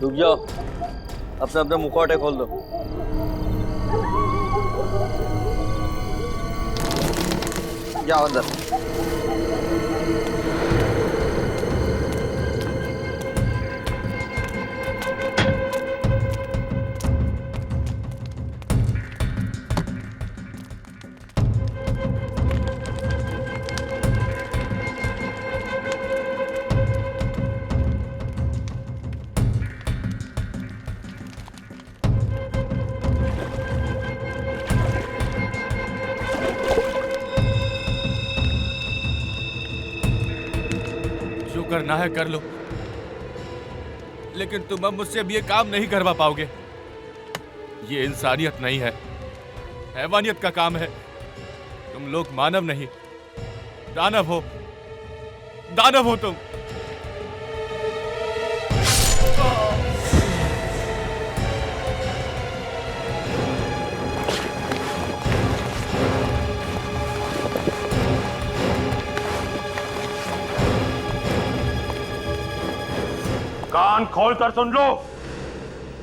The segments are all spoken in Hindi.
रुक जाओ, अपने अपने मुखौटे खोल दो। जाओ अंदर। करना है कर लो, लेकिन तुम अब मुझसे अब ये काम नहीं करवा पाओगे। ये इंसानियत नहीं है, हैवानियत का काम है। तुम लोग मानव नहीं, दानव हो। दानव हो तुम। कान खोलकर सुन लो,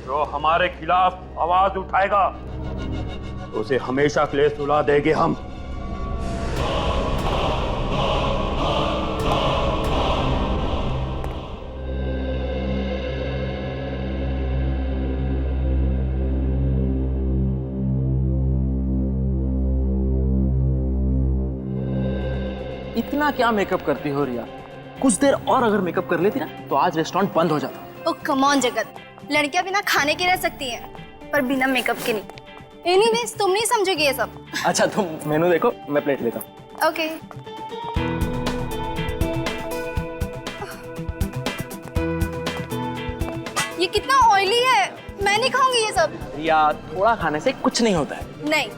जो हमारे खिलाफ आवाज उठाएगा तो उसे हमेशा के लिए सुला देंगे हम। इतना क्या मेकअप करती हो रिया? कुछ देर और अगर मेकअप कर लेती ना तो आज रेस्टोरेंट बंद हो जाता। ओ कम ऑन जगत, लड़कियां बिना खाने के रह सकती हैं पर बिना मेकअप के नहीं। एनीवेज तुम नहीं समझोगे ये सब। अच्छा तुम मेनू देखो, मैं प्लेट लेता हूँ। ओके। ये कितना ऑयली है, मैं नहीं खाऊंगी ये सब। रिया थोड़ा खाने से कुछ नहीं होता है। नहीं,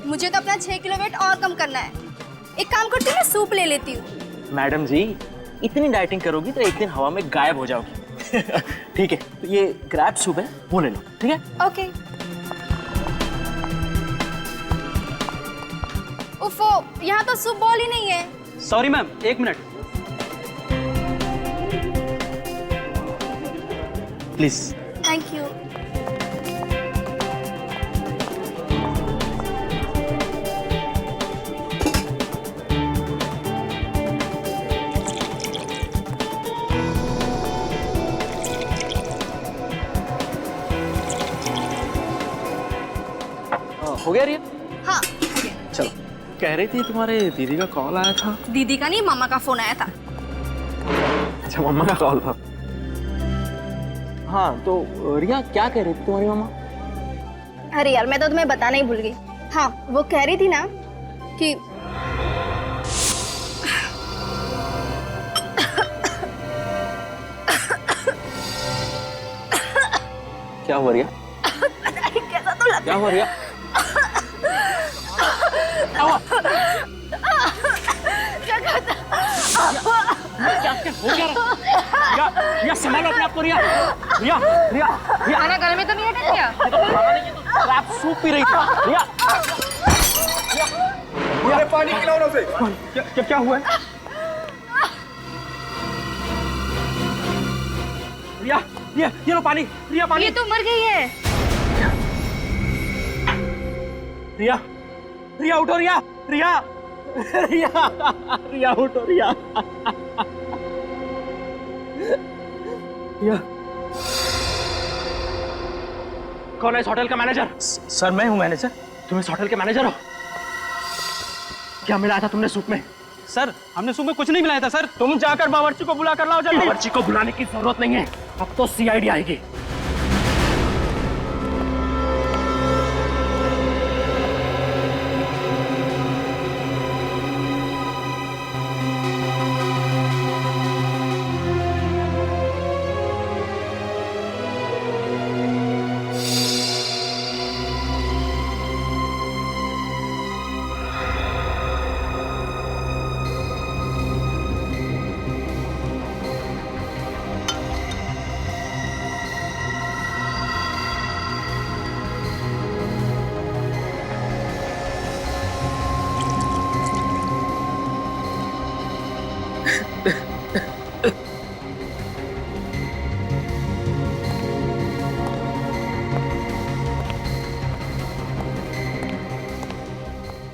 मुझे तो अपना 6 किलो वेट और कम करना है। एक काम करती हूँ, मैं सूप ले लेती हूँ। मैडम जी इतनी डाइटिंग करोगी तो एक दिन हवा में गायब हो जाओगी। ठीक है, तो ये क्रैब सूप है, वो ले लो। ठीक है? ओके। उफो, यहाँ तो सूप बॉल ही नहीं है। सॉरी मैम, एक मिनट प्लीज। Thank you. हो गया रिया? हाँ हो गया। चलो, कह रही थी तुम्हारे दीदी का कॉल आया था। दीदी का नहीं, मामा का फोन आया था। अच्छा मम्मा का कॉल था। हाँ तो रिया क्या कह रही थी तुम्हारी मामा? अरे यार मैं तो तुम्हें बताना ही भूल गई। हाँ वो कह रही थी ना कि क्या हुआ रिया? कैसा तो लगता क्या हुआ रिया? क्या हो गया? रिया, रिया संभालो अपने आप को रिया। रिया, रिया, रिया। खाना गले में तो नहीं अटक गया? खाना नहीं, ये तो क्रैब सूप पी रही थी। रिया, अरे पानी पिलाओ ना उसे। क्या हुआ है? रिया, रिया, ये लो पानी। रिया पानी। ये तो मर गई है। रिया, रिया उठो रिया, रिया, रिया, रिया उठो रिया। रिया, कौन है इस होटल का मैनेजर? सर मैं हूँ मैनेजर। तुम इस होटल के मैनेजर हो? क्या मिलाया था तुमने सूप में? सर हमने सूप में कुछ नहीं मिलाया था सर। तुम जाकर बावर्ची को बुला कर लाओ जल्दी। बावर्ची को बुलाने की जरूरत नहीं है, अब तो सीआईडी आएगी।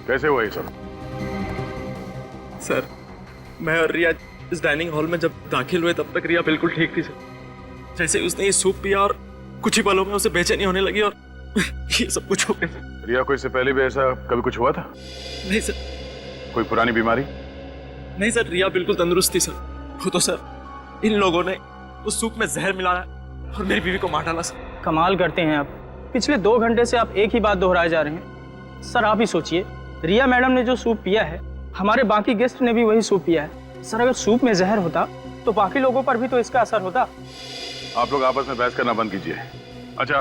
कैसे हुआ ये सब? सर मैं और रिया इस डाइनिंग हॉल में जब दाखिल हुए तब तक रिया बिल्कुल ठीक थी सर। जैसे ही उसने ये सूप पिया और कुछ ही पलों में उसे बेचैनी होने लगी और ये सब कुछ हो गया सर। रिया को इससे पहले भी ऐसा कभी कुछ हुआ था? नहीं सर। कोई पुरानी बीमारी? नहीं सर, रिया बिल्कुल तंदुरुस्त थी सर। वो तो सर इन लोगों ने उस सूप में जहर मिलाया और मेरी बीवी को मार डाला सर। कमाल करते हैं आप। पिछले 2 घंटे से आप एक ही बात दोहराए जा रहे हैं। सर आप ही सोचिए, रिया मैडम ने जो सूप पिया है, हमारे बाकी गेस्ट ने भी वही सूप पिया है। सर अगर सूप में जहर होता तो बाकी लोगों पर भी तो इसका असर होता। आप लोग आपस में बहस करना बंद कीजिए। अच्छा,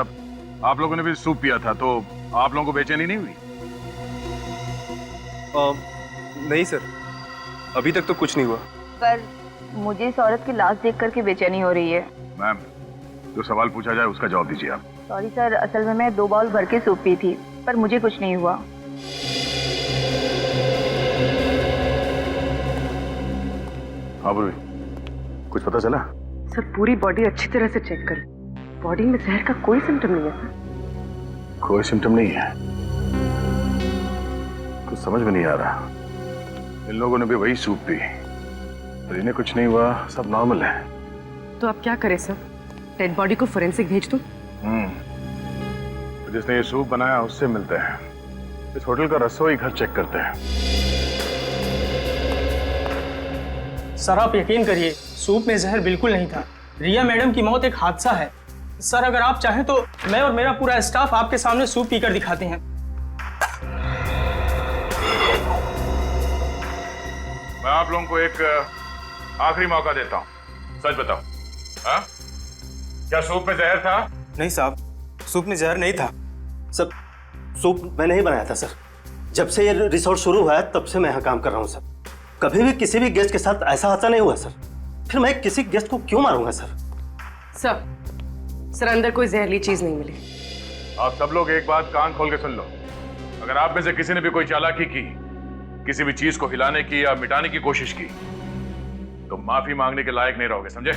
आप लोगों ने भी सूप पिया था तो आप लोगों को बेचैनी नहीं हुई? नहीं सर, अभी तक तो कुछ नहीं हुआ। पर मुझे इस औरत की लाश देख करके बेचैनी हो रही है। मैम, जो सवाल पूछा जाए उसका जवाब दीजिए आप। सॉरी सर, असल में मैं 2 बाउल भर के सूप पी थी, पर मुझे कुछ नहीं हुआ। हाँ बुरी, कुछ पता चला? सर पूरी बॉडी अच्छी तरह से चेक कर, बॉडी में जहर का कोई सिम्टम नहीं है सर। कोई सिम्टम नहीं है? कुछ समझ में नहीं आ रहा। इन लोगों ने भी वही सूप पी, पर इन्हें कुछ नहीं हुआ, सब नॉर्मल है। तो अब क्या करें सर? डेड बॉडी को फोरेंसिक भेज दूं? तो जिसने ये सूप बनाया उससे मिलते हैं। इस होटल का रसोई घर चेक करते हैं। सर आप यकीन करिए, सूप में जहर बिल्कुल नहीं था। रिया मैडम की मौत एक हादसा है। सर अगर आप चाहें तो मैं और मेरा पूरा स्टाफ आपके सामने सूप पीकर दिखाते हैं। मैं आप लोगों को एक आखिरी मौका देता हूँ, सच बताओ, हाँ? क्या सूप में जहर था? नहीं साहब, सूप में जहर नहीं था। सब सूप मैंने ही बनाया था सर। जब से ये रिसोर्ट शुरू हुआ है तब से मैं यहाँ काम कर रहा हूँ सर। कभी भी किसी भी गेस्ट के साथ ऐसा हादसा नहीं हुआ सर। फिर मैं किसी गेस्ट को क्यों मारूंगा सर? सर अंदर कोई जहरीली चीज नहीं मिली। आप सब लोग एक बात कान खोल के सुन लो। अगर आप में से किसी ने भी कोई चालाकी की, किसी भी चीज को हिलाने की या मिटाने की कोशिश की, तो माफी मांगने के लायक नहीं रहोगे, समझे?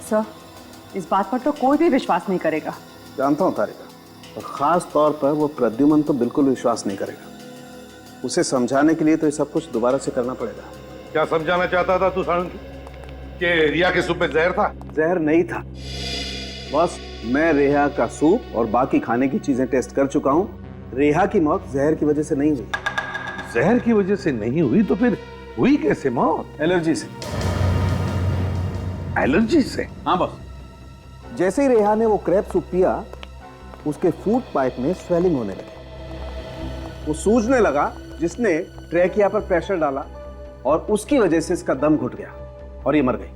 सर इस बात पर तो कोई भी विश्वास नहीं करेगा। जानता हूँ तारिका, और खास तौर पर वो प्रद्युमन तो बिल्कुल विश्वास नहीं करेगा। उसे समझाने के लिए तो ये सब कुछ दोबारा से करना पड़ेगा। क्या समझाना चाहता था तू सारंगी? कि रिया के सूप में जहर था? जहर नहीं था बॉस। मैं रेहा का सूप और बाकी खाने की चीजें टेस्ट कर चुका हूँ। रेहा की मौत जहर की वजह से नहीं हुई। जहर की वजह से नहीं हुई तो फिर हुई कैसे मौत? एलर्जी से। एलर्जी से? हाँ बॉस। जैसे ही रेहा ने वो क्रैब सूप पिया, उसके फूड पाइप में स्वेलिंग होने लगी। वो सूजने लगा, जिसने ट्रैकिया पर प्रेशर डाला और उसकी वजह से इसका दम घुट गया और ये मर गई।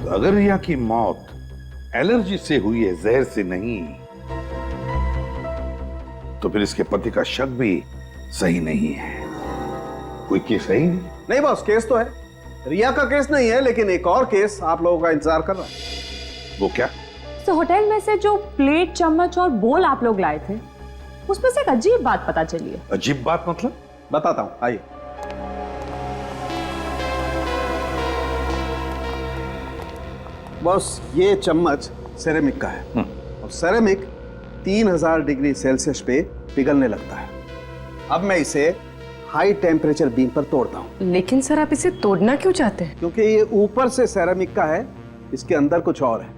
तो अगर रिया की मौत एलर्जी से हुई है, जहर से नहीं, तो फिर इसके पति का शक भी सही नहीं है। कोई केस है ही नहीं बॉस, केस तो है। रिया का केस नहीं है, लेकिन एक और केस आप लोगों का इंतजार कर रहा है। वो क्या? तो होटल में से जो प्लेट, चम्मच और बोल आप लोग लाए थे, उसमें से एक अजीब बात पता चली है। अजीब बात मतलब? बताता हूं, आइए। बॉस ये चम्मच सेरेमिक का है और सेरेमिक 3000 डिग्री सेल्सियस पे पिघलने लगता है। अब मैं इसे हाई टेम्परेचर बीम पर तोड़ता हूं। लेकिन सर आप इसे तोड़ना क्यों चाहते हैं? क्योंकि ये ऊपर से सेरेमिक का है, इसके अंदर कुछ और है।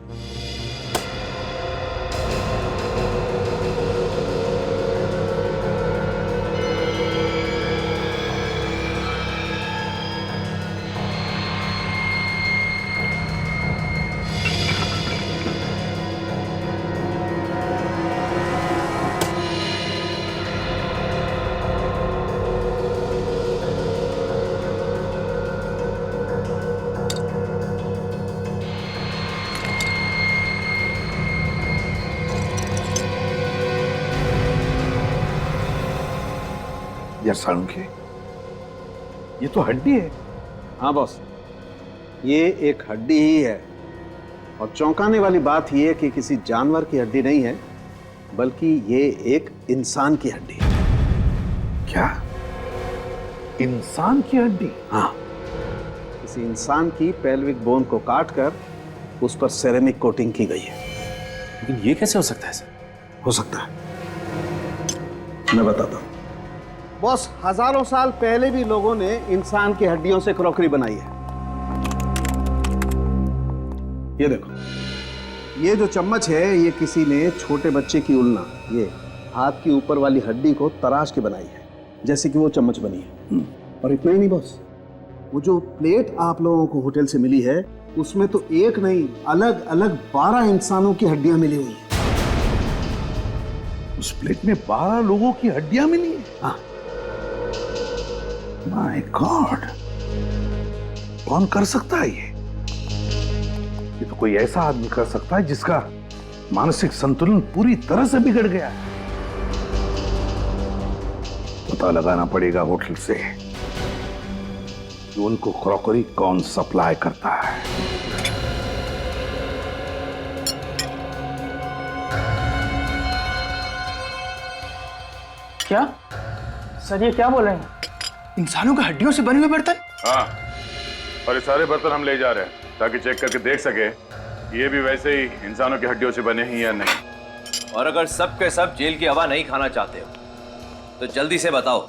यार सालुंखे, ये तो हड्डी है। हाँ बॉस, ये एक हड्डी ही है। और चौंकाने वाली बात यह है कि किसी जानवर की हड्डी नहीं है, बल्कि ये एक इंसान की हड्डी है। क्या? इंसान की हड्डी? हाँ, किसी इंसान की पेल्विक बोन को काटकर उस पर सेरेमिक कोटिंग की गई है। लेकिन ये कैसे हो सकता है सर? हो सकता है, मैं बताता हूं। बॉस, हजारों साल पहले भी लोगों ने इंसान की हड्डियों से क्रॉकरी बनाई है। ये देखो, ये जो चम्मच है, ये किसी ने छोटे बच्चे की उल्ना, ये हाथ की ऊपर वाली हड्डी को तराश के बनाई है, जैसे कि वो चम्मच बनी है। और इतना ही नहीं बॉस, वो जो प्लेट आप लोगों को होटल से मिली है, उसमें तो एक नहीं, अलग अलग 12 इंसानों की हड्डियां मिली हुई है। उस प्लेट में 12 लोगों की हड्डियां मिली है? हाँ। माय गॉड, कौन कर सकता है ये तो कोई ऐसा आदमी कर सकता है जिसका मानसिक संतुलन पूरी तरह से बिगड़ गया है। पता लगाना पड़ेगा होटल से कि उनको क्रॉकरी कौन सप्लाई करता है। क्या सर, ये क्या बोल रहे हैं? इंसानों की हड्डियों से बने हुए बर्तन? हाँ, और ये सारे बर्तन हम ले जा रहे हैं ताकि चेक करके देख सके ये भी वैसे ही इंसानों की हड्डियों से बने हैं या नहीं। और अगर सब के सब जेल की हवा नहीं खाना चाहते हो तो जल्दी से बताओ,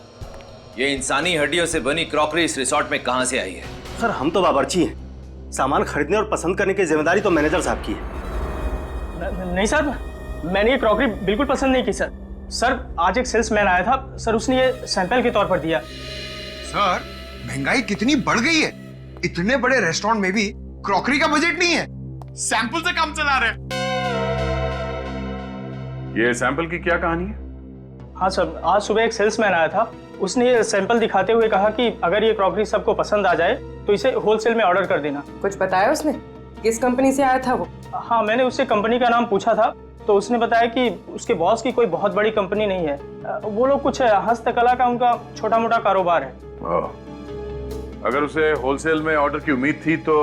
ये इंसानी हड्डियों से बनी क्रॉकरी इस रिसोर्ट में कहां से आई है? सर, हम तो बावर्ची हैं। सामान खरीदने और पसंद करने की जिम्मेदारी तो मैनेजर साहब की है। नहीं सर, मैंने ये क्रॉकरी बिल्कुल पसंद नहीं की सर। सर, आज एक सेल्समैन आया था सर, उसने ये सैंपल के तौर पर दिया। सर, महंगाई कितनी बढ़ गई है। इतने बड़े रेस्टोरेंट में भी क्रॉकरी का बजट नहीं है, सैंपल से काम चला रहे हैं। ये सैंपल की क्या कहानी है? हाँ सर, आज सुबह एक सेल्समैन आया था, उसने ये सैंपल दिखाते हुए कहा कि अगर ये क्रॉकरी सबको पसंद आ जाए तो इसे होलसेल में ऑर्डर कर देना। कुछ बताया उसने? किस कंपनी से आया था वो? हाँ, मैंने उससे कंपनी का नाम पूछा था तो उसने बताया कि उसके बॉस की कोई बहुत बड़ी कंपनी नहीं है, वो लोग कुछ हस्तकला का उनका छोटा मोटा कारोबार है। अगर उसे होलसेल में ऑर्डर की उम्मीद थी तो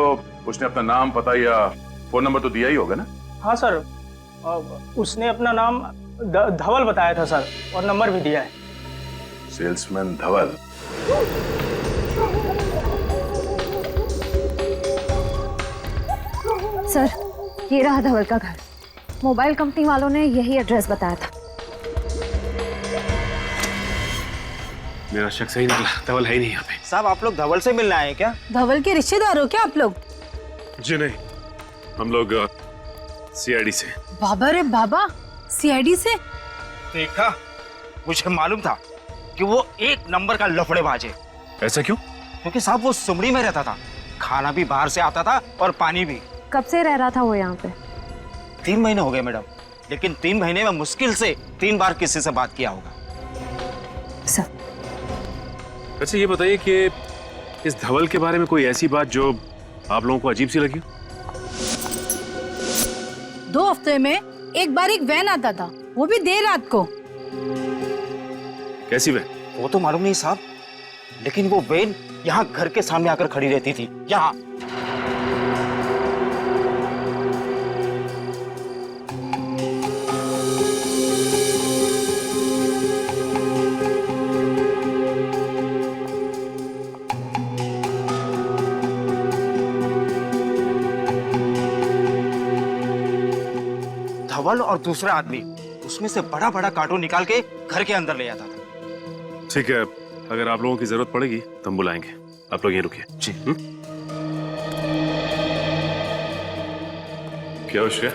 उसने अपना नाम, पता या फोन नंबर तो दिया ही होगा ना? हाँ सर, उसने अपना नाम धवल बताया था सर, और नंबर भी दिया है। सेल्समैन धवल? सर, ये रहा धवल का घर। मोबाइल कंपनी वालों ने यही एड्रेस बताया था। मेरा शक सही निकला, धवल है ही नहीं यहाँ पे। साहब, आप लोग धवल से मिलने आए हैं क्या? धवल के रिश्तेदार हो क्या आप लोग? जी नहीं, हम लोग सीआईडी से। बाबा रे बाबा, सीआईडी से? देखा, मुझे मालूम था कि वो एक नंबर का लफड़ेबाज है। ऐसा क्यों? क्योंकि साहब वो सुमड़ी में रहता था, खाना भी बाहर से आता था और पानी भी। कब से रह रहा था वो यहाँ पे? 3 महीने हो गए मैडम, लेकिन 3 महीने में मुश्किल से 3 बार किसी से बात किया होगा। सर, अच्छा ये बताइए कि इस धवल के बारे में कोई ऐसी बात जो आप लोगों को अजीब सी लगी? 2 हफ्ते में एक बार एक वैन आता था, वो भी देर रात को। कैसी वैन? वो तो मालूम नहीं साहब, लेकिन वो वैन यहाँ घर के सामने आकर खड़ी रहती थी। यहाँ धवल और दूसरा आदमी उसमें से बड़ा बड़ा कार्टून निकाल के घर के अंदर ले आता था। ठीक है, अगर आप लोगों की जरूरत पड़ेगी तो हम बुलाएंगे। आप लोग यहीं रुकिए। जी। क्या हो श्रेया,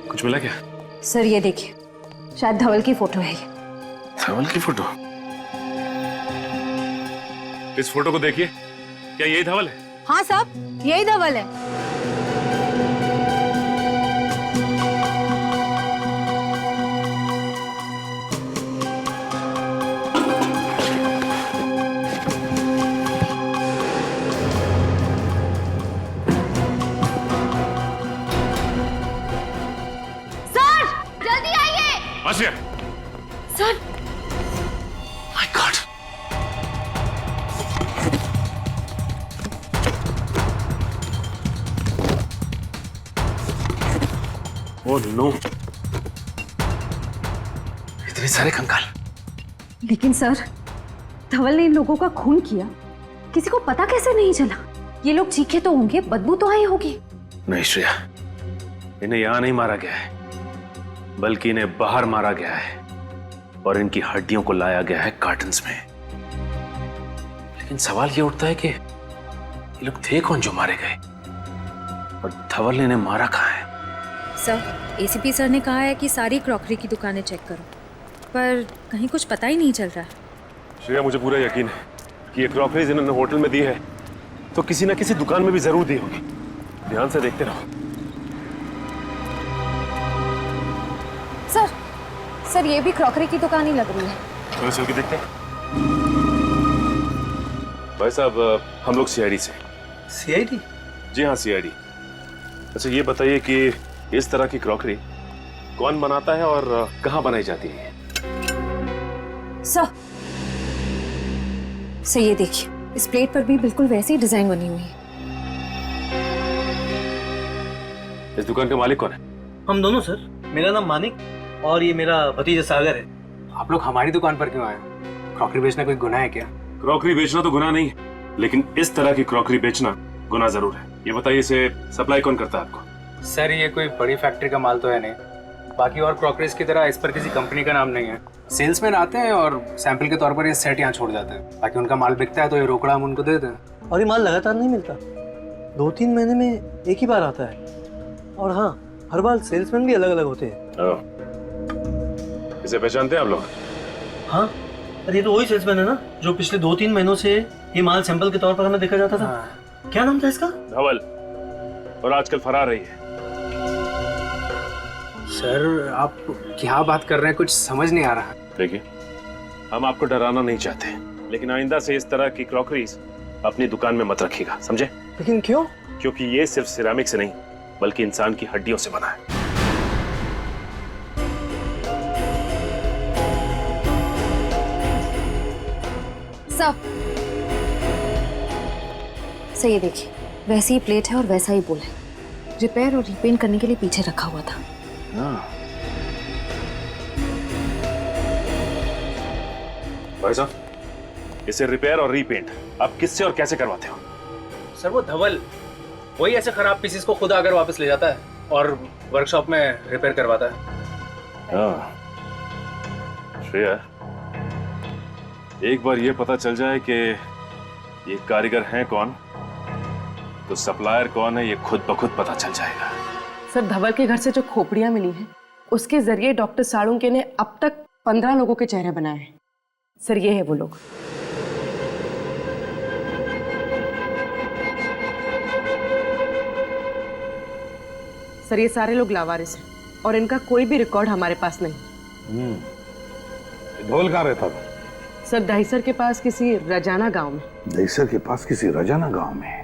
कुछ मिला क्या? सर ये देखिए, शायद धवल की फोटो है ये। धवल की फोटो? इस फोटो को देखिए, क्या यही धवल है? हाँ साहब, यही धवल है। Aashiya! Sir! My God! Oh no, इतने सारे कंकाल। लेकिन सर, धवल ने इन लोगों का खून किया, किसी को पता कैसे नहीं चला? ये लोग चीखे तो होंगे, बदबू तो आई होगी। नहीं श्रेया, इन्हें यहां नहीं मारा गया है, बल्कि इन्हें बाहर मारा गया है और इनकी हड्डियों को लाया गया है कार्टन्स में। लेकिन सवाल ये उठता है कि ये लोग थे कौन जो मारे गए, और धवल ने इन्हें मारा कहाँ है? सर, एसीपी सर ने कहा है कि सारी क्रॉकरी की दुकानें चेक करो, पर कहीं कुछ पता ही नहीं चल रहा है। श्रेया, मुझे पूरा यकीन है कि ये क्रॉकरीज इन्होंने होटल में दी है तो किसी ना किसी दुकान में भी जरूर दी होगी। ध्यान से देखते रहो। सर, ये भी क्रॉकरी की दुकान ही लग रही है। चलो चल के देखते हैं। भाई साहब, हम लोग सीआईडी से। सीआईडी? जी हाँ, सीआईडी। अच्छा ये बताइए कि इस तरह की क्रॉकरी कौन बनाता है और कहाँ बनाई जाती है? सर, ये देखिए, इस प्लेट पर भी बिल्कुल वैसी डिजाइन बनी हुई है। इस दुकान का मालिक कौन है? हम दोनों सर। मेरा नाम मानिक और ये मेरा भतीजा सागर है। आप लोग हमारी दुकान पर क्यों आए? क्रॉकरी बेचना कोई गुनाह है क्या? क्रॉकरी बेचना तो गुनाह नहीं है, लेकिन इस तरह की क्रॉकरी बेचना गुनाह जरूर है। ये बताइए, इसे सप्लाई कौन करता है आपको? सर, ये कोई बड़ी फैक्ट्री का माल तो है नहीं। बाकी और क्रॉकरीज की तरह इस पर किसी कंपनी का नाम नहीं है। सेल्समैन आते हैं और सैंपल के तौर पर ये सेट यहाँ छोड़ जाते हैं। बाकी उनका माल बिकता है तो ये रोकड़ा हम उनको दे देते हैं। और ये माल लगातार नहीं मिलता, 2-3 महीने में एक ही बार आता है। और हाँ, हर बार सेल्समैन भी अलग अलग होते हैं। इसे पहचानते हैं आप लोग? हाँ, अरे ये तो वही सेल्समैन है ना जो पिछले 2-3 महीनों से ये माल सैंपल के तौर पर हमें देखा जाता था। क्या नाम था इसका? धवल, और आजकल फरार रही है। सर, आप क्या बात कर रहे हैं, कुछ समझ नहीं आ रहा। देखिए, हम आपको डराना नहीं चाहते, लेकिन आइंदा से इस तरह की क्रॉकरीज अपनी दुकान में मत रखिएगा, समझे? लेकिन क्यों? क्योंकि ये सिर्फ सिरामिक से नहीं, बल्कि इंसान की हड्डियों से बना है। सर, ये देखिए, वैसी ही प्लेट है और वैसा ही बोल है। रिपेयर और रीपेंट करने के लिए पीछे रखा हुआ था। भाई साहब, इसे रिपेयर और रीपेंट आप किससे और कैसे करवाते हो? सर, वो धवल वही ऐसे खराब पीसेस को खुद आकर वापस ले जाता है और वर्कशॉप में रिपेयर करवाता है। श्रेया, एक बार ये पता चल जाए कि ये कारीगर हैं कौन, तो सप्लायर कौन है ये खुद ब खुद पता चल जाएगा। सर, धवल के घर से जो खोपड़ियां मिली हैं, उसके जरिए डॉक्टर साळुंके ने अब तक 15 लोगों के चेहरे बनाए हैं। सर, ये है वो लोग। सर, ये सारे लोग लावारिस हैं और इनका कोई भी रिकॉर्ड हमारे पास नहीं। ढोल कहाँ रहता था? सर, दहीसर के पास किसी रजाना गांव में। दहीसर के पास किसी रजाना गांव में?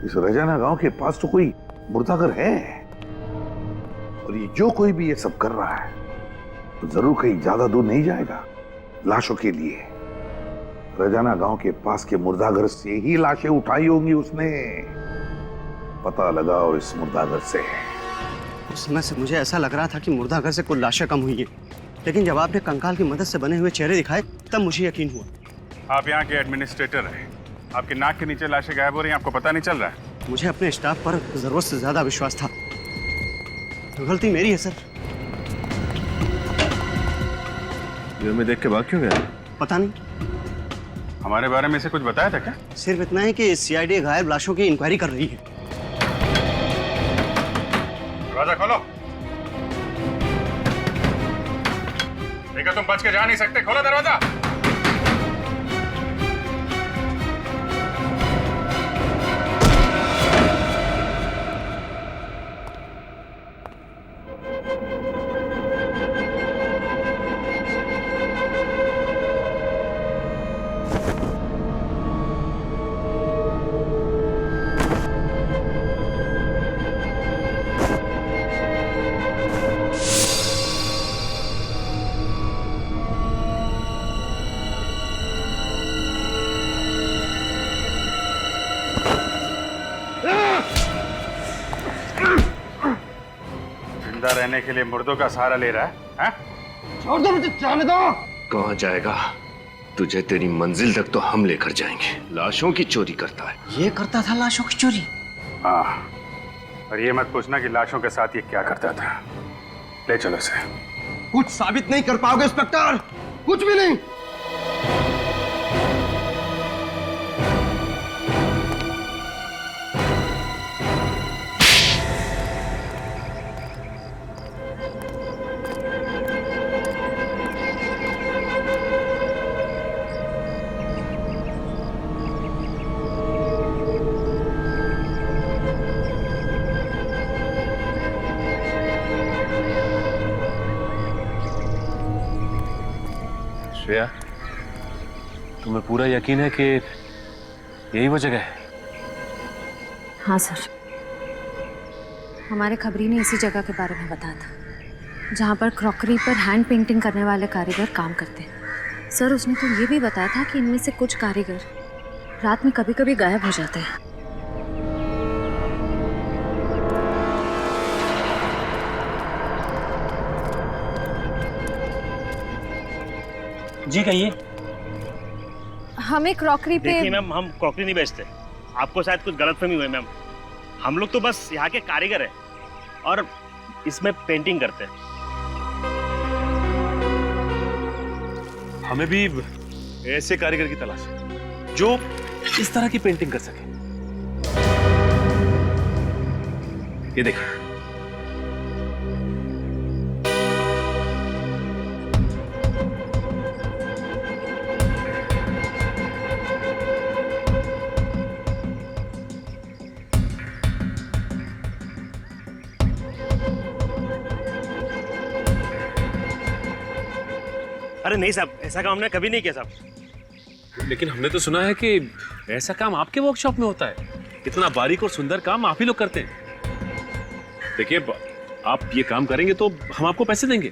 इस रजाना गांव के पास तो कोई मुर्दाघर है, और ये जो कोई भी ये सब कर रहा है तो जरूर कहीं ज्यादा दूर नहीं जाएगा लाशों के लिए। रजाना गांव के पास के मुर्दाघर से ही लाशें उठाई होंगी उसने। पता लगाओ इस मुर्दाघर से। उस समय से मुझे ऐसा लग रहा था कि मुर्दाघर से कुछ लाशें कम हुई है, लेकिन जब आपने कंकाल की मदद से बने हुए चेहरे दिखाए तब मुझे यकीन हुआ। आप यहाँ के एडमिनिस्ट्रेटर हैं, आपके नाक के नीचे लाशें गायब हो रही हैं, आपको पता नहीं चल रहा है? मुझे अपने स्टाफ पर जरूरत से ज्यादा विश्वास था। गलती मेरी है सर। ये मैं देख के भाग क्यों गया? पता नहीं। हमारे बारे में से कुछ बताया था क्या? सिर्फ इतना है कि सीआईडी गायब लाशों की इंक्वायरी कर रही है। दरवाजा खोलो। देखो, तुम बच के जा नहीं सकते, खोलो दरवाजा। जिंदा रहने के लिए मुर्दों का सहारा ले रहा है? छोड़ दो मुझे, जाने दो। कहाँ जाएगा? तुझे तेरी मंजिल तक तो हम लेकर जाएंगे। लाशों की चोरी करता है। ये करता था लाशों की चोरी? हाँ, और ये मत पूछना कि लाशों के साथ ये क्या करता था। ले चलो इसे। कुछ साबित नहीं कर पाओगे इंस्पेक्टर, कुछ भी नहीं। श्रेया, तुम्हें पूरा यकीन है कि यही वो जगह है? हाँ सर, हमारे खबरी ने इसी जगह के बारे में बताया था जहाँ पर क्रॉकरी पर हैंड पेंटिंग करने वाले कारीगर काम करते हैं। सर उसने तो ये भी बताया था कि इनमें से कुछ कारीगर रात में कभी कभी गायब हो जाते हैं। जी कहिए। हमें क्रॉकरी पे। देखिए मैम, हम क्रॉकरी नहीं बेचते। आपको शायद कुछ गलतफहमी हुई मैम। हम लोग तो बस यहाँ के कारीगर हैं और इसमें पेंटिंग करते हैं। हमें भी ऐसे कारीगर की तलाश है जो इस तरह की पेंटिंग कर सके। ये देखिए, अरे नहीं साहब, ऐसा काम हमने कभी नहीं किया साहब। लेकिन हमने तो सुना है कि ऐसा काम आपके वर्कशॉप में होता है। इतना बारीक और सुंदर काम आप ही लोग करते हैं। देखिए, आप ये काम करेंगे तो हम आपको पैसे देंगे।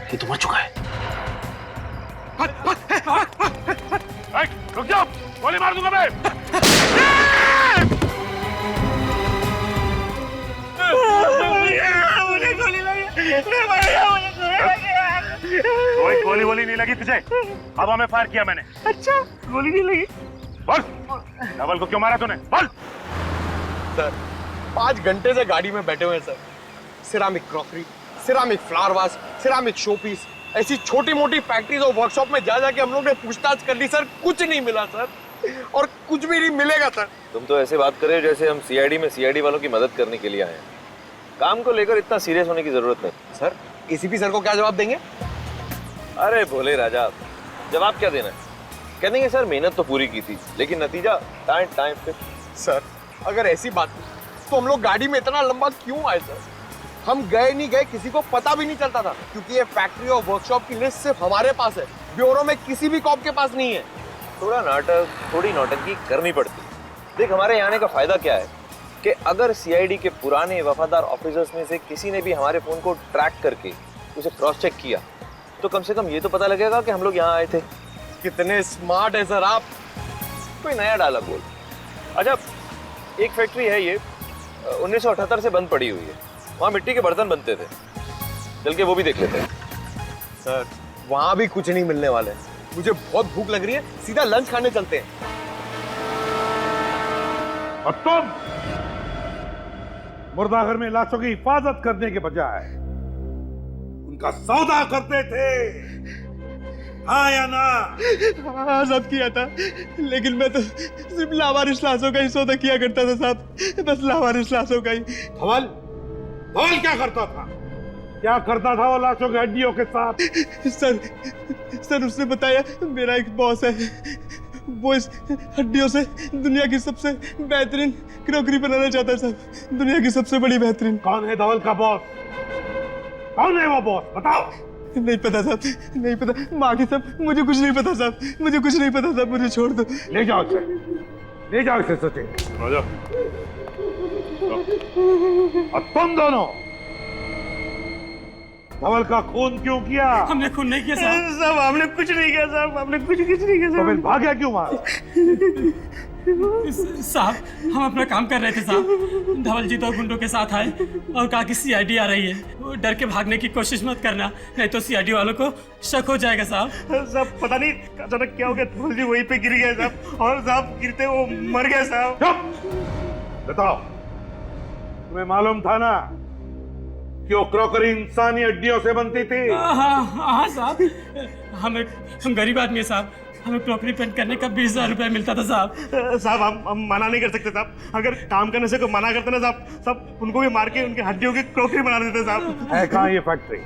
ये तो मर चुका है। रुक जाओ, गोली मार दूंगा मैं। कोई गोली वोली नहीं लगी तुझे? हवा में फायर किया मैंने। अच्छा, गोली नहीं लगी? बोल, धवल को क्यों मारा तूने? बोल। सर 5 घंटे से गाड़ी में बैठे हुए हैं sir. Ceramic crockery, ceramic flower vase, ceramic showpiece, ऐसी छोटी मोटी फैक्ट्रीज और वर्कशॉप में जा जाके हम लोग ने पूछताछ कर ली सर, कुछ नहीं मिला सर, और कुछ भी नहीं मिलेगा सर। तुम तो ऐसे बात कर रहे हो जैसे हम सीआईडी में सीआईडी वालों की मदद करने के लिए आए हैं। काम को लेकर इतना सीरियस होने की जरूरत नहीं। सर एसीपी सर को क्या जवाब देंगे? अरे भोले राजा, जवाब क्या देना है? कह देंगे सर मेहनत तो पूरी की थी लेकिन नतीजा टाइम पे। सर अगर ऐसी बात तो हम लोग गाड़ी में इतना लंबा क्यों आए सर? हम गए नहीं गए किसी को पता भी नहीं चलता था, क्योंकि ये फैक्ट्री और वर्कशॉप की लिस्ट सिर्फ हमारे पास है, ब्यूरो में किसी भी कॉप के पास नहीं है। थोड़ा नाटक, थोड़ी नौटंकी करनी पड़ती। देख, हमारे यहाँ आने का फायदा क्या है कि अगर सीआईडी के पुराने वफादार ऑफिसर्स में से किसी ने भी हमारे फोन को ट्रैक करके उसे क्रॉस चेक किया तो कम से कम ये तो पता लगेगा कि हम लोग यहाँ आए थे। कितने स्मार्ट है सर आप। कोई नया डायलॉग बोल। अच्छा, एक फैक्ट्री है ये 1978 से बंद पड़ी हुई है। वहाँ मिट्टी के बर्तन बनते थे, चल के वो भी देख लेते हैं। सर वहाँ भी कुछ नहीं मिलने वाले। मुझे बहुत भूख लग रही है, सीधा लंच खाने चलते हैं। और तुम मुर्दाघर में लाशों की हिफाजत करने के बजाय उनका सौदा करते थे, हाँ या ना? हाँ सब किया था, लेकिन मैं तो सिर्फ लावारिस लाशों का ही सौदा किया करता था साहब, बस लावारिस लाशों का ही। धवल क्या करता था? क्या करता था वो लाशों की हड्डियों के साथ? सर उसने बताया मेरा एक बॉस है, वो इस हड्डियों से दुनिया की सबसे बेहतरीन क्रॉकरी बनाना चाहता है साहब, दुनिया की सबसे बड़ी बेहतरीन। कौन है धवल का बॉस? कौन है वो बॉस? बताओ। नहीं पता साहब, नहीं पता। माँ साहब मुझे कुछ नहीं पता साहब, मुझे कुछ नहीं पता साहब, मुझे छोड़ दो। ले जाओ इसे, ले जाओ इसे सचिन। आ जाओ। और तुम दोनों धवल का खून क्यों किया? हमने खून नहीं किया साहब। साहब हमने कुछ नहीं किया साहब, हमने कुछ नहीं किया तो फिर भाग्या क्यों मारा? साहब हम अपना काम कर रहे थे साहब, धवल जी तो गुंडों के साथ आए और कहा कि सीआईडी आ रही है, वो डर के भागने की कोशिश मत करना, नहीं तो सीआईडी वालों को शक हो जाएगा साहब। साहब पता नहीं अचानक क्या हो गया, धवल जी वहीं पे गिर गए साहब, और साहब गिरते वो मर गए साहब। बताओ, तुम्हें मालूम था ना कि वो क्रॉकरी इंसानी हड्डियों से बनती थी? हाँ साहब, हम गरीब आदमी है साहब, हमें क्रॉकरी पेंट करने का 20,000 रुपया मिलता था साहब। साहब हम मना नहीं कर सकते साहब, अगर काम करने से कोई मना करते ना साहब, सब उनको भी मार के उनकी हड्डियों की क्रॉकरी बना देते साहब। है कहाँ ये फैक्ट्री?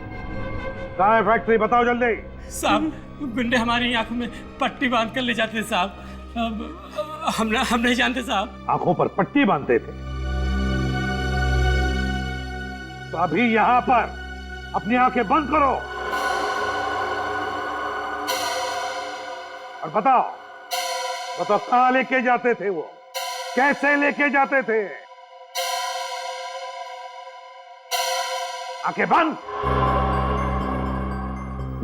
कहाँ है फैक्ट्री? बताओ जल्दी। साहब गुंडे हमारी आंखों में पट्टी बांध कर ले जाते थे साहब, हम नहीं जानते साहब। आंखों पर पट्टी बांधते थे? तो अभी यहाँ पर अपनी आंखें बंद करो और बताओ कहां लेके जाते थे वो, कैसे लेके जाते थे? आंखें बंद,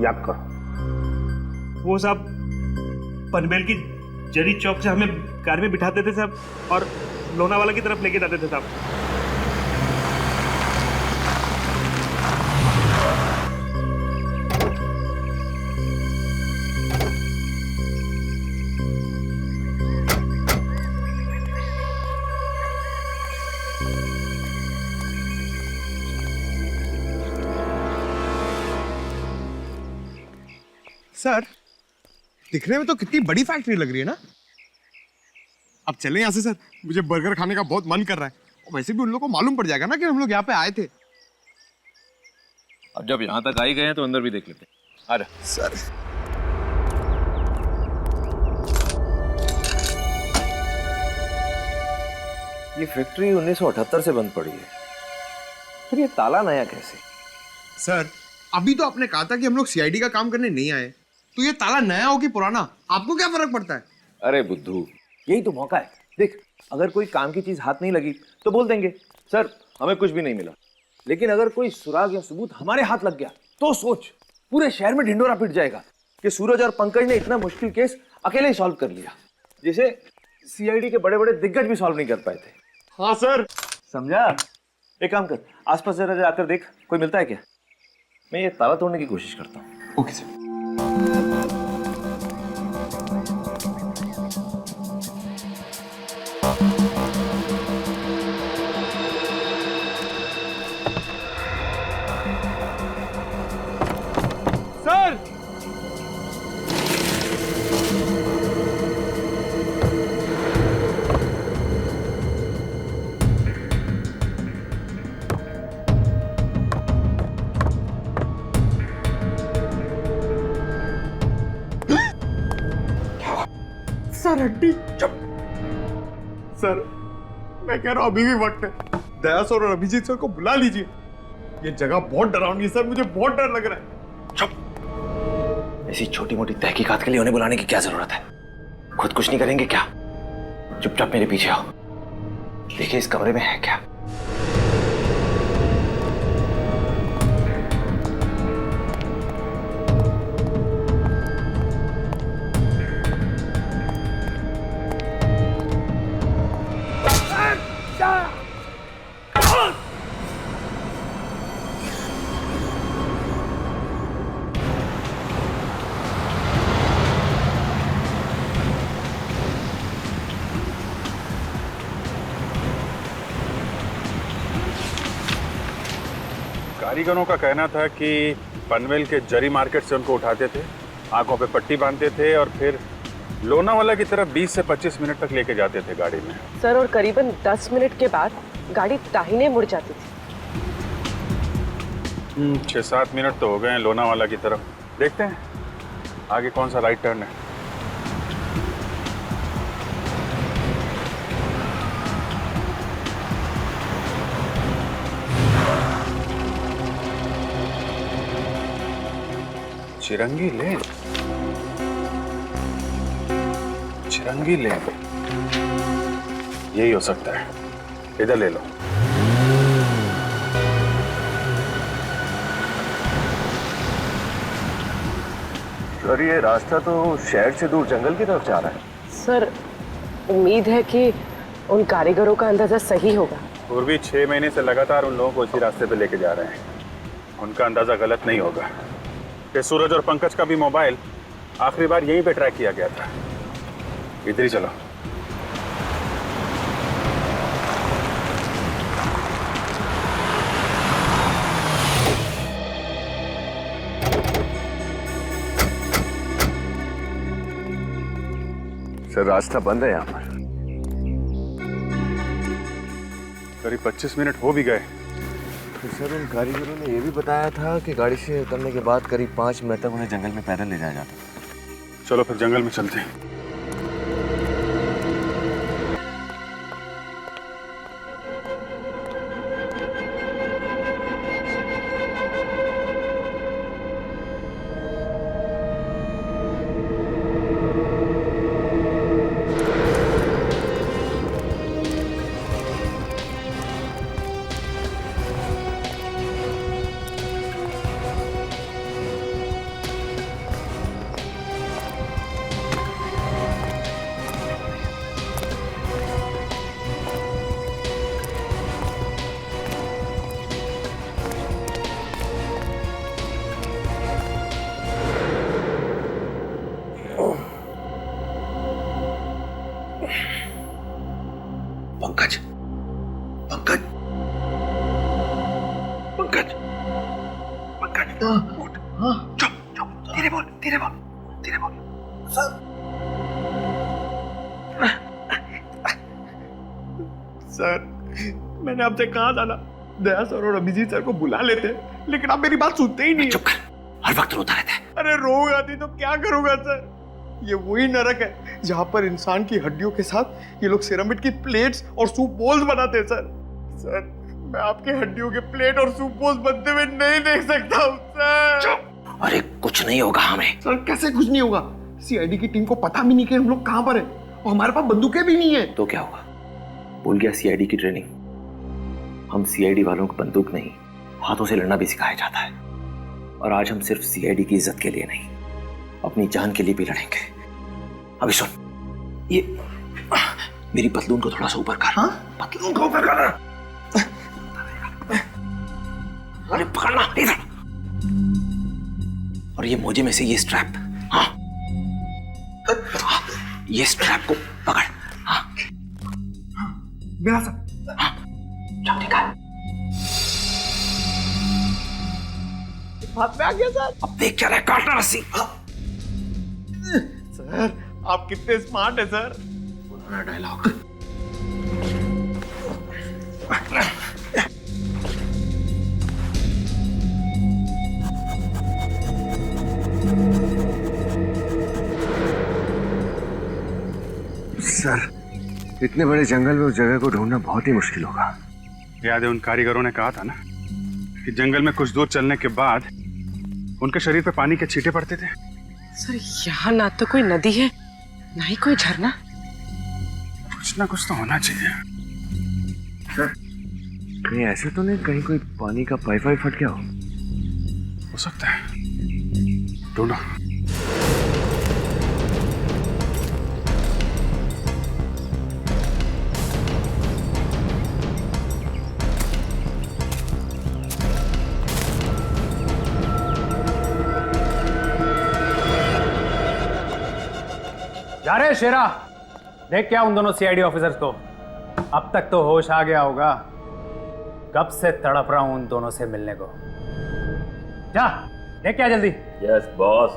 याद करो। वो साहब पनवेल की जरी चौक से हमें कार में बिठाते थे साहब और लोनावाला की तरफ लेके जाते थे साहब। सर दिखने में तो कितनी बड़ी फैक्ट्री लग रही है ना। अब चलें यहाँ से सर, मुझे बर्गर खाने का बहुत मन कर रहा है, और वैसे भी उन लोगों को मालूम पड़ जाएगा ना कि हम लोग यहाँ पे आए थे। अब जब यहाँ तक आ ही गए हैं तो अंदर भी देख लेते हैं। आ जा सर। ये फैक्ट्री 1978 से बंद पड़ी है, फिर ये ताला नया कैसे? सर अभी तो आपने कहा था कि हम लोग सीआईडी का काम करने नहीं आए, तो ये ताला नया हो कि पुराना, आपको क्या फर्क पड़ता है? अरे बुद्धू, यही तो मौका है। देख, अगर कोई काम की चीज हाथ नहीं लगी तो बोल देंगे सर हमें कुछ भी नहीं मिला, लेकिन अगर कोई सुराग या सबूत हमारे हाथ लग गया तो सोच, पूरे शहर में ढिंडोरा पिट जाएगा कि सूरज और पंकज ने इतना मुश्किल केस अकेले ही सॉल्व कर लिया, जिसे सीआईडी के बड़े बड़े दिग्गज भी सॉल्व नहीं कर पाए थे। हाँ सर। समझा? एक काम कर, आसपास जरा जाकर देख कोई मिलता है क्या। मैं ये ताला तोड़ने की कोशिश करता हूँ। Okay sir. सर सर हड्डी। चुप। सर मैं कह रहा हूं अभी भी वक्त है, दया सर और अभिजीत सर को बुला लीजिए, ये जगह बहुत डरावनी है सर, मुझे बहुत डर लग रहा है। चुप। ऐसी छोटी मोटी तहकीकात के लिए उन्हें बुलाने की क्या जरूरत है? खुद कुछ नहीं करेंगे क्या? चुपचाप मेरे पीछे आओ, देखिए इस कमरे में है क्या। कारीगरों का कहना था कि पनवेल के जरी मार्केट से उनको उठाते थे, आंखों पे पट्टी बांधते थे और फिर लोनावाला की तरफ 20 से 25 मिनट तक लेके जाते थे गाड़ी में। सर और करीबन 10 मिनट के बाद गाड़ी दाहिने मुड़ जाती थी। 6-7 मिनट तो हो गए हैं लोनावाला की तरफ। देखते हैं आगे कौन सा राइट टर्न है। चिरंगी लेन, चिरंगी लेन, यही हो सकता है, इधर ले लो। सर ये रास्ता तो शहर से दूर जंगल की तरफ जा रहा है। सर उम्मीद है कि उन कारीगरों का अंदाजा सही होगा। पूर्वी 6 महीने से लगातार उन लोगों को इसी रास्ते पे लेके जा रहे हैं। उनका अंदाजा गलत नहीं होगा कि सूरज और पंकज का भी मोबाइल आखिरी बार यहीं पे ट्रैक किया गया था। इधर ही चलो। सर रास्ता बंद है यहाँ पर। करीब 25 मिनट हो भी गए। तो सर उन कारीगरों ने ये भी बताया था कि गाड़ी से उतरने के बाद करीब 5 मिनट तक उन्हें जंगल में पैदल ले जाया जाता। चलो फिर जंगल में चलते हैं। पंकज, पंकज, पंकज, पंकज, उठ। चुप, चुप, धीरे बोल, धीरे बोल, धीरे बोल। सर मैंने आपसे कहा था ना दया सर और अभिजीत सर को बुला लेते, लेकिन आप मेरी बात सुनते ही नहीं। चुप कर, हर वक्त रोता रहता है। अरे रोग आती तो क्या करूंगा सर? ये वही नरक है जहाँ पर इंसान की हड्डियों के साथ ये लोग सिरामिड की प्लेट्स और सूप बोल्स बनाते हैं सर। सर मैं आपके हड्डियों के प्लेट और सूप बोल्स बनते हुए नहीं देख सकता हूँ सर। अरे कुछ नहीं होगा हमें। सर कैसे कुछ नहीं होगा? सीआईडी की टीम को पता भी नहीं कि हम लोग कहाँ पर हैं और हमारे पास बंदूकें भी नहीं है। तो क्या होगा? भूल गया सीआईडी की ट्रेनिंग? हम सीआईडी वालों को बंदूक नहीं हाथों से लड़ना भी सिखाया जाता है। और आज हम सिर्फ सीआईडी की इज्जत के लिए नहीं, अपनी जान के लिए भी लड़ेंगे। अभी सुन, ये मेरी पतलून को थोड़ा सा ऊपर कर। हाँ? पतलून को ऊपर कर। अरे पकड़ना इधर। और ये मोजे में से ये स्ट्रैप, हाँ, ये स्ट्रैप को पकड़। हाँ मेरा सब। हाँ चल ठीक है। हाथ में आ गया सर। अब देख क्या रहा है, काटना रस्सी। सर आप कितने स्मार्ट है सर। पुराना डायलॉग। सर इतने बड़े जंगल में उस जगह को ढूंढना बहुत ही मुश्किल होगा। याद है उन कारीगरों ने कहा था ना कि जंगल में कुछ दूर चलने के बाद उनके शरीर पे पानी के छींटे पड़ते थे। सर यहाँ ना तो कोई नदी है ना ही कोई झरना। कुछ ना कुछ तो होना चाहिए। सर कहीं ऐसे तो नहीं कहीं कोई पानी का पाइप वाइप फट गया हो सकता है, ढूंढो। जा रहे शेरा, देख क्या उन दोनों सीआईडी ऑफिसर्स को। अब तक तो होश आ गया होगा, कब से तड़प रहा हूं उन दोनों से मिलने को। जा देख क्या जल्दी। Yes boss.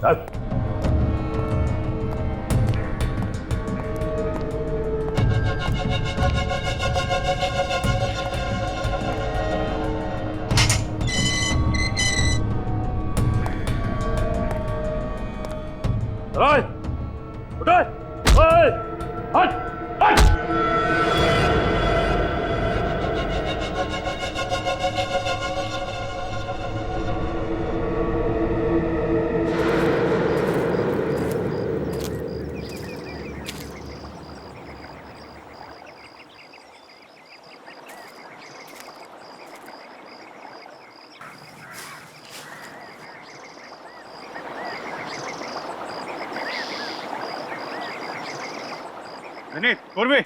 चल। विनीत, पूर्वी।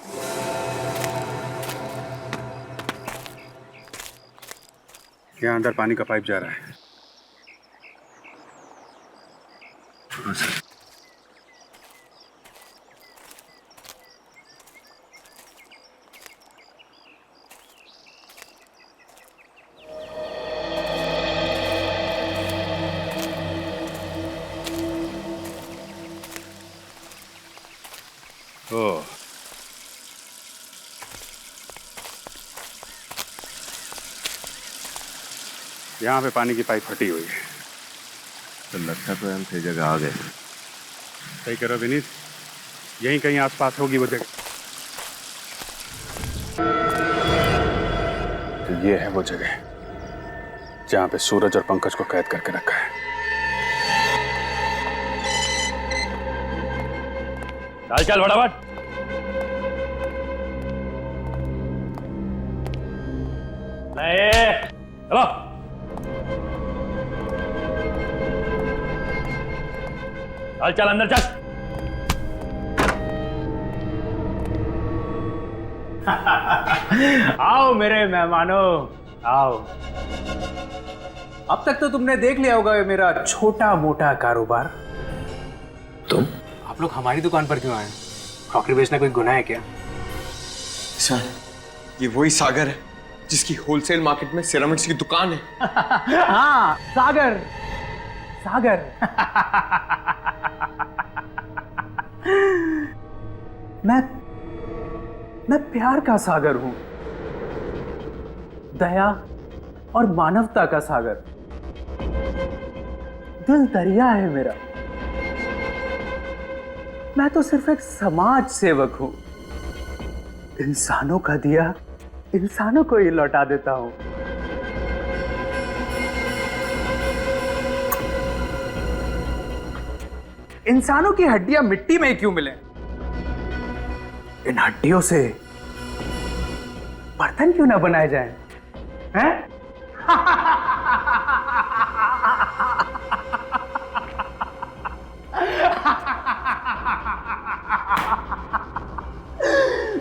यहाँ अंदर पानी का पाइप जा रहा है। हाँ सर। ओह, यहाँ पे पानी की पाइप फटी हुई है। तो लगता तो हम सही जगह आ गए। सही करो विनीत, यहीं कहीं आसपास होगी वो जगह। तो ये है वो जगह जहाँ पे सूरज और पंकज को कैद करके रखा है। चल चल फटाफट। चलो। चल चल अंदर चल। आओ मेरे मेहमानों, आओ। अब तक तो तुमने देख लिया होगा ये मेरा छोटा मोटा कारोबार। तुम? आप लोग हमारी दुकान पर क्यों आए? क्रॉकरी बेचना कोई गुनाह है क्या? सर, ये वही सागर है जिसकी होलसेल मार्केट में सिरामिक्स की दुकान है। हाँ, सागर, सागर। मैं प्यार का सागर हूं, दया और मानवता का सागर। दिल दरिया है मेरा। मैं तो सिर्फ एक समाज सेवक हूं। इंसानों का दिया इंसानों को ही लौटा देता हूं। इंसानों की हड्डियां मिट्टी में क्यों मिले? इन हड्डियों से बर्तन क्यों ना बनाए जाएं? हैं?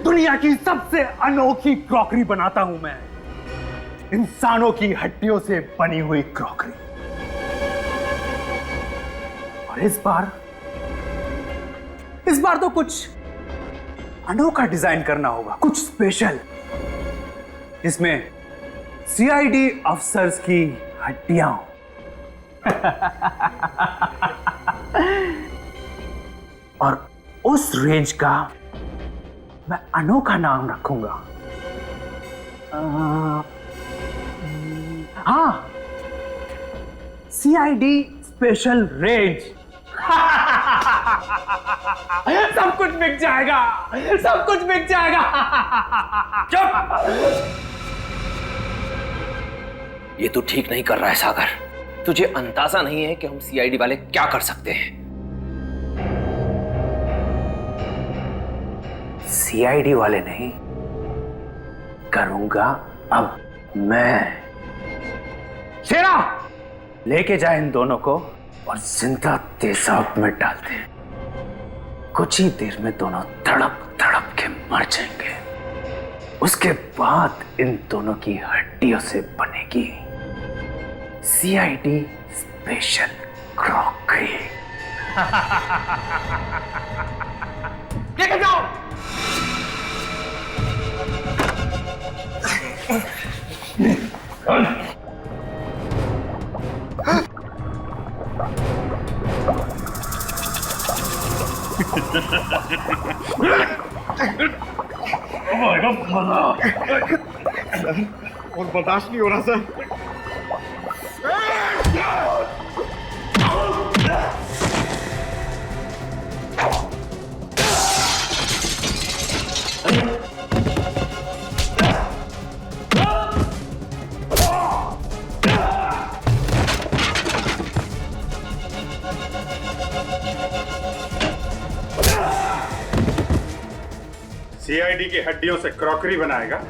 दुनिया की सबसे अनोखी क्रॉकरी बनाता हूं मैं, इंसानों की हड्डियों से बनी हुई क्रॉकरी। और इस बार तो कुछ अनोखा डिजाइन करना होगा, कुछ स्पेशल, जिसमें सीआईडी अफसर्स की हड्डियां हो। और उस रेंज का मैं अनोखा नाम रखूंगा। हाँ, सीआईडी स्पेशल रेंज। सब कुछ बिक जाएगा, सब कुछ बिक जाएगा। चुप! ये तू ठीक नहीं कर रहा है सागर। तुझे अंदाजा नहीं है कि हम सीआईडी वाले क्या कर सकते हैं। सीआईडी वाले नहीं, करूंगा अब मैं। शेरा, लेके जाए इन दोनों को और जिंदा तेजाब में डाल दे। कुछ ही देर में दोनों तड़प तड़प के मर जाएंगे। उसके बाद इन दोनों की हड्डियों से बनेगी सीआईडी स्पेशल क्रॉकरी। लेके जाओ। और बर्दाश्त नहीं हो रहा सर। सीआईडी की हड्डियों से क्रॉकरी बनाएगा।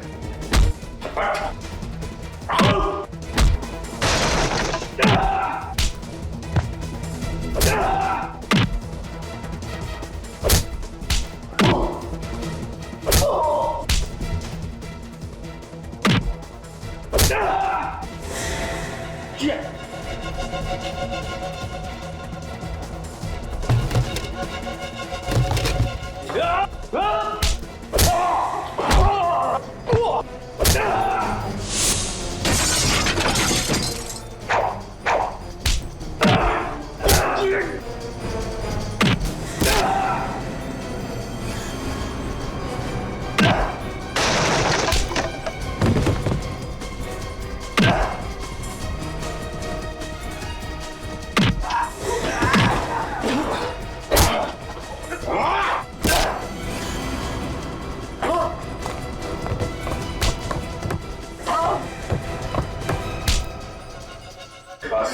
बस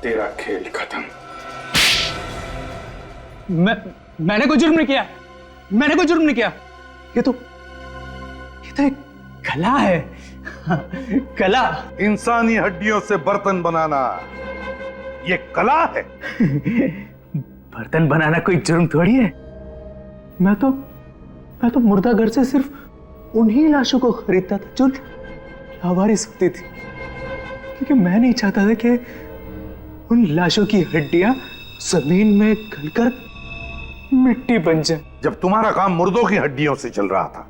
तेरा खेल खत्म। मैंने कोई जुर्म नहीं किया, मैंने कोई जुर्म नहीं किया। ये तो एक कला है। कला। इंसानी हड्डियों से बर्तन बनाना ये कला है। बर्तन बनाना कोई जुर्म थोड़ी है। मैं तो मुर्दा घर से सिर्फ उन्हीं लाशों को खरीदता था जो लावारिस होती थी, क्योंकि मैं नहीं चाहता था कि उन लाशों की हड्डियां जमीन में गलकर मिट्टी बन जाए। जब तुम्हारा काम मुर्दों की हड्डियों से चल रहा था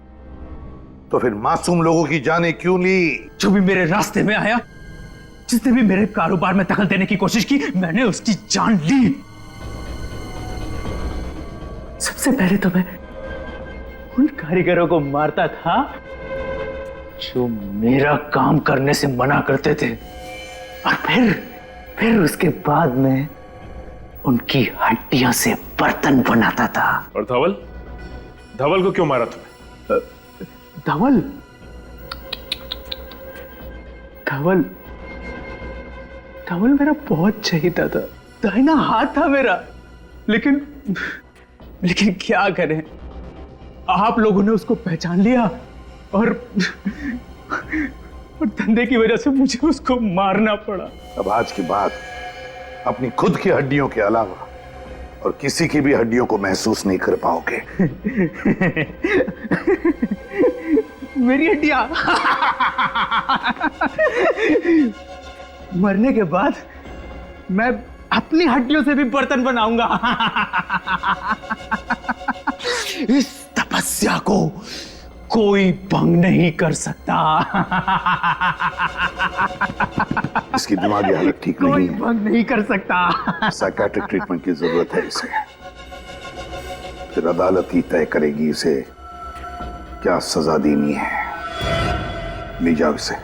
तो फिर मासूम लोगों की जानें क्यों ली? जो भी मेरे रास्ते में आया, जिसने भी मेरे कारोबार में दखल देने की कोशिश की, मैंने उसकी जान ली। सबसे पहले तो मैं उन कारीगरों को मारता था जो मेरा काम करने से मना करते थे, और फिर उसके बाद में उनकी हड्डियों से बर्तन बनाता था। और धवल धवल को क्यों मारा तुमने? धवल धवल धवल मेरा बहुत चहीता था, दाहिना हाथ था मेरा। लेकिन क्या करें, आप लोगों ने उसको पहचान लिया और धंधे की वजह से मुझे उसको मारना पड़ा। अब आज के बाद अपनी खुद की हड्डियों के अलावा और किसी की भी हड्डियों को महसूस नहीं कर पाओगे। मेरी हड्डियां मरने के बाद मैं अपनी हड्डियों से भी बर्तन बनाऊंगा। इस तपस्या को कोई भंग नहीं कर सकता। इसकी दिमागी हालत ठीक नहीं कोई है, भंग नहीं कर सकता। साइकेट्रिक ट्रीटमेंट की जरूरत है इसे। फिर अदालत ही तय करेगी इसे क्या सजा देनी है। ले जाओ इसे।